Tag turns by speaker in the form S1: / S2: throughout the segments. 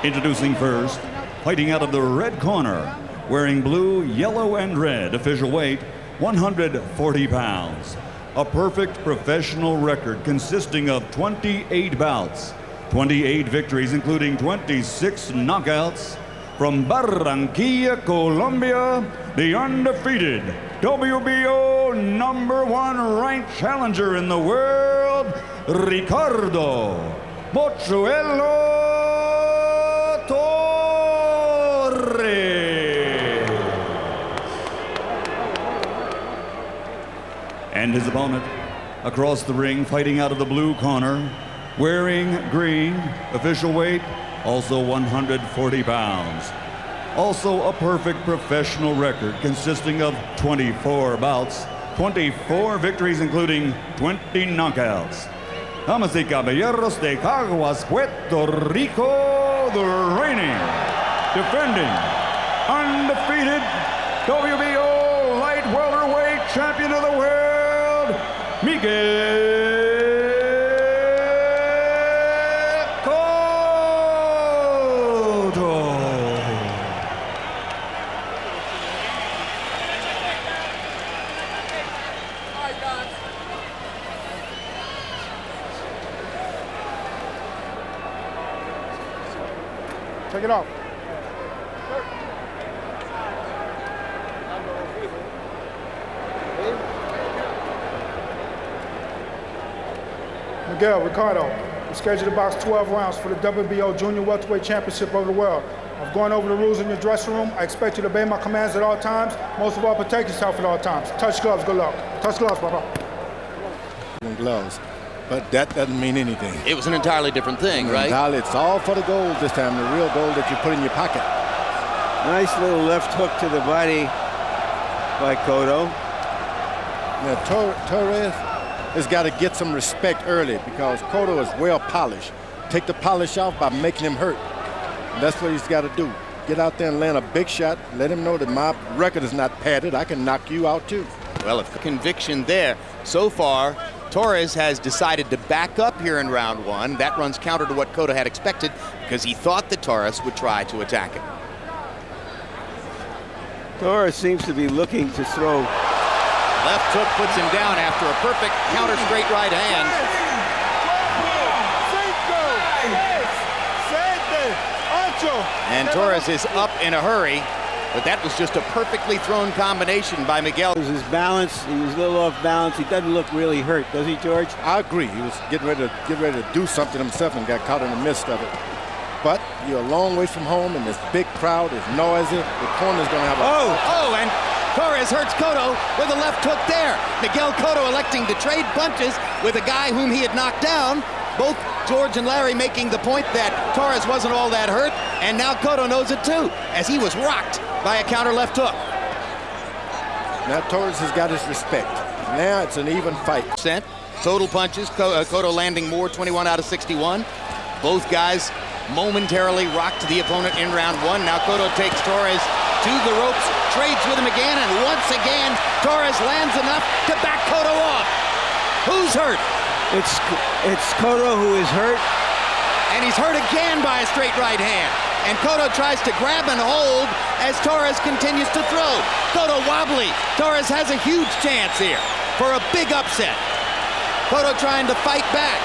S1: Introducing first, fighting out of the red corner, wearing blue, yellow, and red, official weight 140 pounds. A perfect professional record consisting of 28 bouts, 28 victories, including 26 knockouts. From Barranquilla, Colombia, the undefeated WBO #1 ranked challenger in the world, Ricardo Torres. And his opponent across the ring, fighting out of the blue corner, wearing green, official weight also 140 pounds. Also a perfect professional record consisting of 24 bouts, 24 victories, including 20 knockouts. Damas y caballeros de Caguas, Puerto Rico, the reigning, defending, undefeated WBO light welterweight champion of the world, Miguel Cotto.
S2: Take it off. Miguel, Ricardo, we're scheduled to box 12 rounds for the WBO Junior Welterweight Championship of the world. I've gone over the rules in your dressing room. I expect you to obey my commands at all times. Most of all, protect yourself at all times. Touch gloves, good luck. Touch gloves, Papa.
S3: Gloves, but that doesn't mean anything.
S4: It was an entirely different thing, right?
S3: It's all for the gold this time, the real gold that you put in your pocket.
S5: Nice little left hook to the body by Cotto.
S3: Now, Torres has got to get some respect early because Cotto is well polished. Take the polish off by making him hurt. And that's what he's got to do. Get out there and land a big shot. Let him know that my record is not padded. I can knock you out too.
S4: Well, if conviction there. So far, Torres has decided to back up here in round one. That runs counter to what Cotto had expected because he thought that Torres would try to attack him.
S5: Torres seems to be looking to throw.
S4: Left hook puts him down after a perfect counter straight right hand. And Torres is up in a hurry, but that was just a perfectly thrown combination by Miguel.
S5: His balance, he was a little off balance. He doesn't look really hurt, does he, George?
S3: I agree. He was getting ready to do something himself and got caught in the midst of it. But you're a long way from home, and this big crowd is noisy. The corner's going to have a...
S4: Oh, and Torres hurts Cotto with a left hook there. Miguel Cotto electing to trade punches with a guy whom he had knocked down. Both George and Larry making the point that Torres wasn't all that hurt, and now Cotto knows it too, as he was rocked by a counter left hook.
S3: Now Torres has got his respect. Now it's an even fight.
S4: Total punches, Cotto landing more, 21 out of 61. Both guys momentarily rocked the opponent in round one. Now Cotto takes Torres to the ropes, trades with him again, and once again, Torres lands enough to back Cotto off. Who's hurt?
S5: It's Cotto who is hurt.
S4: And he's hurt again by a straight right hand. And Cotto tries to grab and hold as Torres continues to throw. Cotto wobbly. Torres has a huge chance here for a big upset. Cotto trying to fight back.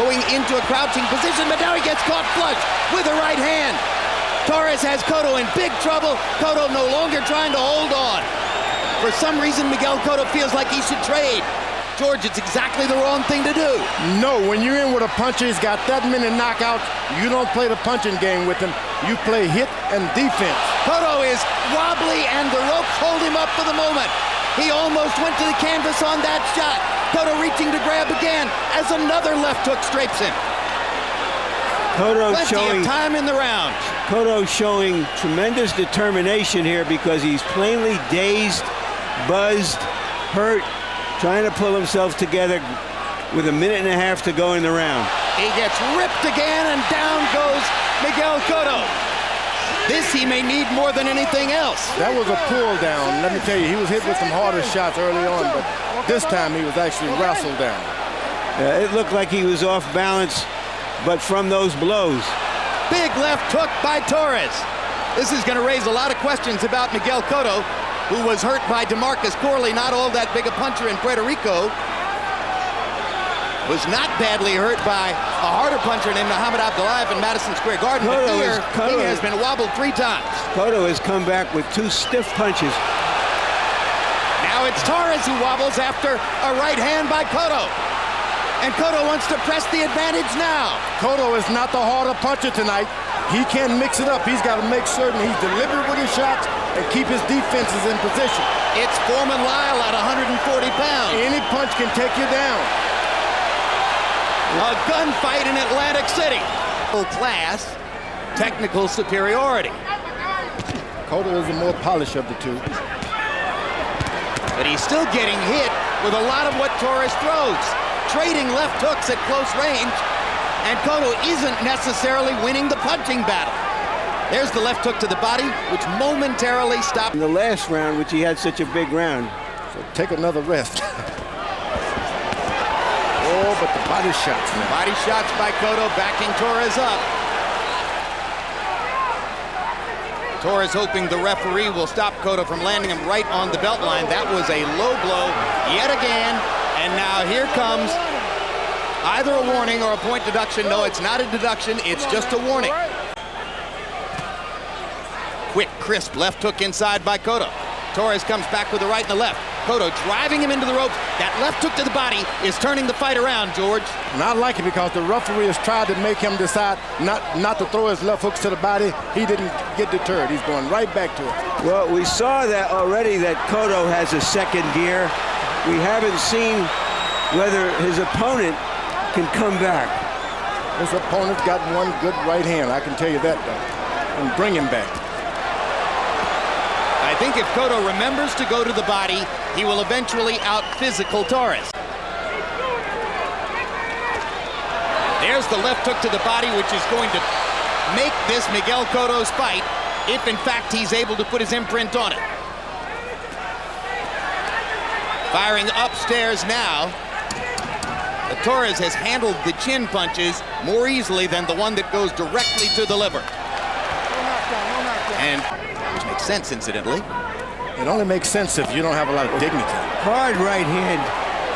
S4: Going into a crouching position, but now he gets caught flush with a right hand. Torres has Cotto in big trouble. Cotto no longer trying to hold on. For some reason, Miguel Cotto feels like he should trade. George, it's exactly the wrong thing to do.
S3: No, when you're in with a puncher, he's got that many knockouts. You don't play the punching game with him. You play hit and defense.
S4: Cotto is wobbly, and the ropes hold him up for the moment. He almost went to the canvas on that shot. Cotto reaching to grab again as another left hook scrapes him.
S5: Cotto
S4: Plenty of time in the round.
S5: Cotto showing tremendous determination here because he's plainly dazed, buzzed, hurt, trying to pull himself together with a minute and a half to go in the round.
S4: He gets ripped again, and down goes Miguel Cotto. This he may need more than anything else.
S3: That was a pull down. Let me tell you, he was hit with some harder shots early on, but this time he was actually wrestled down.
S5: It looked like he was off balance, but from those blows.
S4: Big left hook by Torres. This is going to raise a lot of questions about Miguel Cotto, who was hurt by DeMarcus Corley, not all that big a puncher in Puerto Rico. Was not badly hurt by a harder puncher named Muhammad Abdullayev in Madison Square Garden. But here, he has been wobbled 3 times.
S5: Cotto has come back with 2 stiff punches.
S4: Now it's Torres who wobbles after a right hand by Cotto. And Cotto wants to press the advantage now.
S3: Cotto is not the harder puncher tonight. He can't mix it up. He's got to make certain he's deliberate with his shots and keep his defenses in position.
S4: It's Foreman Lyle at 140 pounds.
S3: Any punch can take you down.
S4: A gunfight in Atlantic City. Full class, technical superiority.
S3: Cotto is the more polished of the two.
S4: But he's still getting hit with a lot of what Torres throws. Trading left hooks at close range. And Cotto isn't necessarily winning the punching battle. There's the left hook to the body, which momentarily stopped.
S5: In the last round, which he had such a big round.
S3: So take another rest. Oh, but the body shots now.
S4: Body shots by Cotto, backing Torres up. Torres hoping the referee will stop Cotto from landing him right on the belt line. That was a low blow yet again. And now here comes either a warning or a point deduction. No, it's not a deduction. It's just a warning. Quick, crisp left hook inside by Cotto. Torres comes back with the right and the left. Cotto driving him into the ropes. That left hook to the body is turning the fight around, George.
S3: And I like it because the referee has tried to make him decide not to throw his left hooks to the body. He didn't get deterred. He's going right back to it.
S5: Well, we saw that already, that Cotto has a second gear. We haven't seen whether his opponent can come back.
S3: His opponent's got one good right hand, I can tell you that, though, and bring him back.
S4: I think if Cotto remembers to go to the body, he will eventually out-physical Torres. There's the left hook to the body, which is going to make this Miguel Cotto's fight, if in fact he's able to put his imprint on it. Firing upstairs now. Torres has handled the chin punches more easily than the one that goes directly to the liver. And which makes sense, incidentally.
S3: It only makes sense if you don't have a lot of dignity.
S5: Hard right hand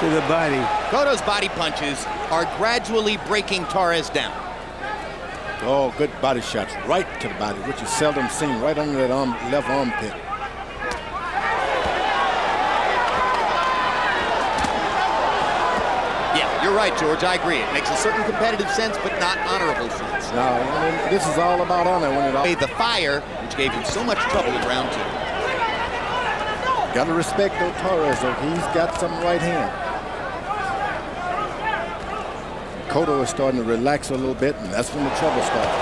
S5: to the body.
S4: Cotto's body punches are gradually breaking Torres down.
S3: Oh, good body shots right to the body, which is seldom seen, right under that left armpit.
S4: You're right, George. I agree. It makes a certain competitive sense, but not honorable sense.
S3: No, I mean, this is all about honor. When it all...
S4: The fire, which gave him so much trouble in round 2.
S3: Got to respect though Torres, though. He's got some right hand. Cotto is starting to relax a little bit, and that's when the trouble starts.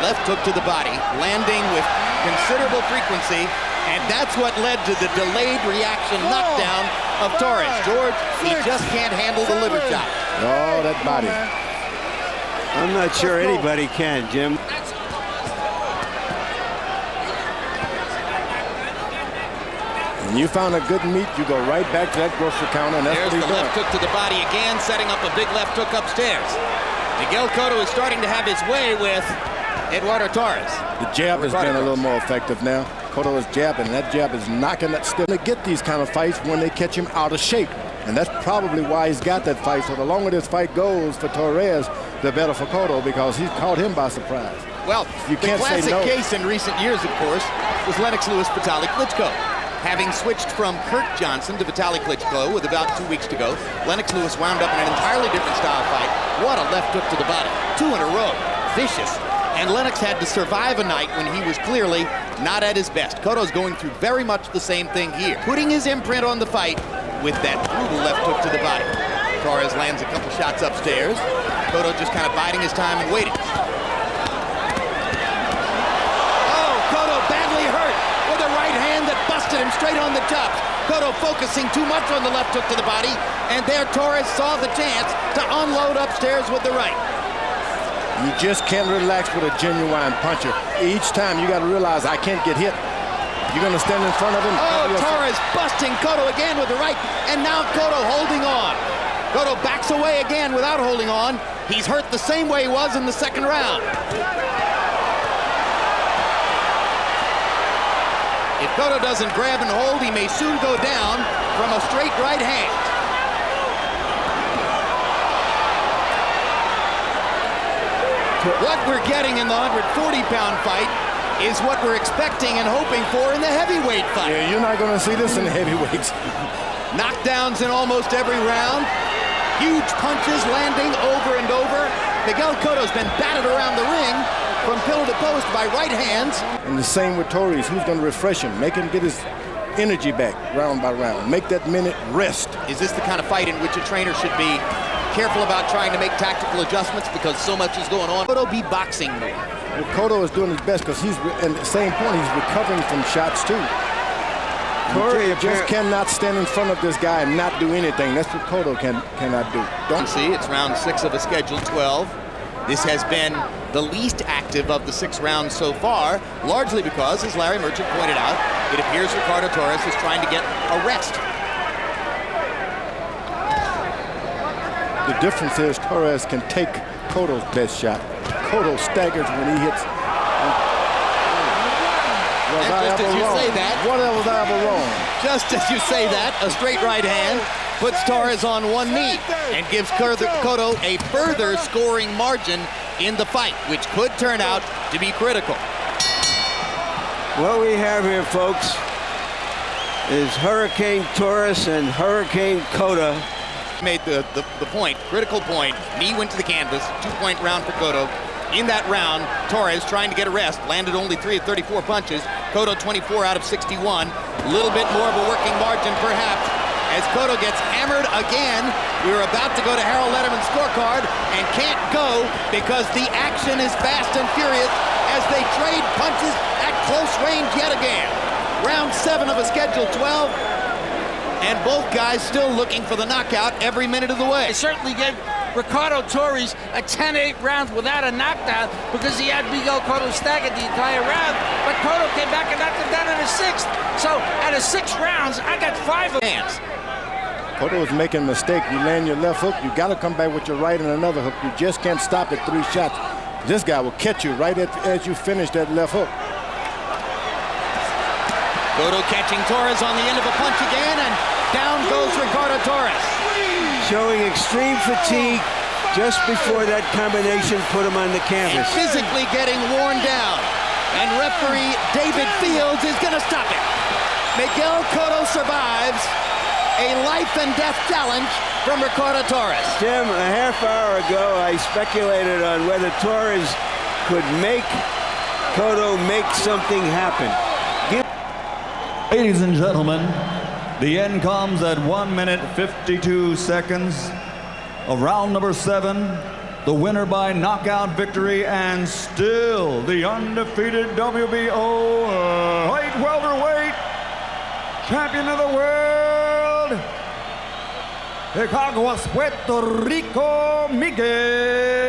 S4: Left hook to the body, landing with considerable frequency, and that's what led to the delayed reaction knockdown of Torres. George, he just can't handle the liver shot.
S3: Oh, that body.
S5: I'm not sure anybody can, Jim.
S3: When you found a good meat, you go right back to that grocery counter, and that's
S4: There's
S3: what he's
S4: the
S3: doing.
S4: left hook to the body again, setting up a big left hook upstairs. Miguel Cotto is starting to have his way with Eduardo Torres.
S3: The jab has been a little more effective now. Cotto is jabbing, and that jab is knocking that still. They get these kind of fights when they catch him out of shape. And that's probably why he's got that fight. So the longer this fight goes for Torres, the better for Cotto, because he's caught him by surprise.
S4: Well,
S3: you
S4: the
S3: can't say
S4: classic
S3: no.
S4: case in recent years, of course, was Lennox Lewis Vitaly Klitschko. Having switched from Kurt Johnson to Vitaly Klitschko with about 2 weeks to go, Lennox Lewis wound up in an entirely different style fight. What a left hook to the body. 2 in a row. Vicious. And Lennox had to survive a night when he was clearly not at his best. Cotto's going through very much the same thing here. Putting his imprint on the fight with that brutal left hook to the body. Torres lands a couple shots upstairs. Cotto just kind of biding his time and waiting. Oh, Cotto badly hurt with a right hand that busted him straight on the chops. Cotto focusing too much on the left hook to the body, and there Torres saw the chance to unload upstairs with the right.
S3: You just can't relax with a genuine puncher. Each time you got to realize, I can't get hit. You're going to stand in front of him.
S4: Oh, Torres busting Cotto again with the right, and now Cotto holding on. Cotto backs away again without holding on. He's hurt the same way he was in the second round. If Cotto doesn't grab and hold, he may soon go down from a straight right hand. What we're getting in the 140-pound fight is what we're expecting and hoping for in the heavyweight fight.
S3: Yeah, you're not going to see this in the heavyweights.
S4: Knockdowns in almost every round. Huge punches landing over and over. Miguel Cotto's been batted around the ring from pillar to post by right hands.
S3: And the same with Torres. Who's going to refresh him? Make him get his energy back round by round. Make that minute rest.
S4: Is this the kind of fight in which a trainer should be careful about trying to make tactical adjustments because so much is going on? Cotto be boxing more.
S3: Well, Cotto is doing his best because he's, at the same point, he's recovering from shots too. You just cannot stand in front of this guy and not do anything. That's what Cotto cannot do.
S4: Don't see, it's round 6 of a scheduled 12. This has been the least active of the 6 rounds so far, largely because, as Larry Merchant pointed out, it appears Ricardo Torres is trying to get a rest.
S3: The difference is Torres can take Cotto's best shot. Cotto staggers when he hits.
S4: Just as you say that,
S3: what was I ever wrong?
S4: Just as you say that, a straight right hand puts Torres on one knee and gives Cotto a further scoring margin in the fight, which could turn out to be critical.
S5: What we have here, folks, is Hurricane Torres and Hurricane Cotto.
S4: Made the point, critical point. Knee went to the canvas, 2-point round for Cotto. In that round, Torres, trying to get a rest, landed only 3 of 34 punches. Cotto 24 out of 61. A little bit more of a working margin, perhaps, as Cotto gets hammered again. We were about to go to Harold Letterman's scorecard and can't go because the action is fast and furious as they trade punches at close range yet again. Round 7 of a scheduled 12. And both guys still looking for the knockout every minute of the way.
S6: They certainly gave Ricardo Torres a 10-8 rounds without a knockdown because he had Miguel Cotto staggered the entire round. But Cotto came back and knocked him down in the 6th. So out of 6 rounds, I got 5 of hands.
S3: Cotto is making a mistake. You land your left hook, you got to come back with your right and another hook. You just can't stop at 3 shots. This guy will catch you right as you finish that left hook.
S4: Cotto catching Torres on the end of a punch again, and down goes Ricardo Torres.
S5: Showing extreme fatigue just before that combination put him on the canvas.
S4: And physically getting worn down. And referee David Fields is going to stop it. Miguel Cotto survives a life and death challenge from Ricardo Torres.
S5: Jim, a half hour ago, I speculated on whether Torres could make Cotto make something happen.
S1: Ladies and gentlemen, the end comes at 1 minute 52 seconds of round number 7. The winner by knockout victory and still the undefeated WBO light welterweight champion of the world, Chicago's Puerto Rico, Miguel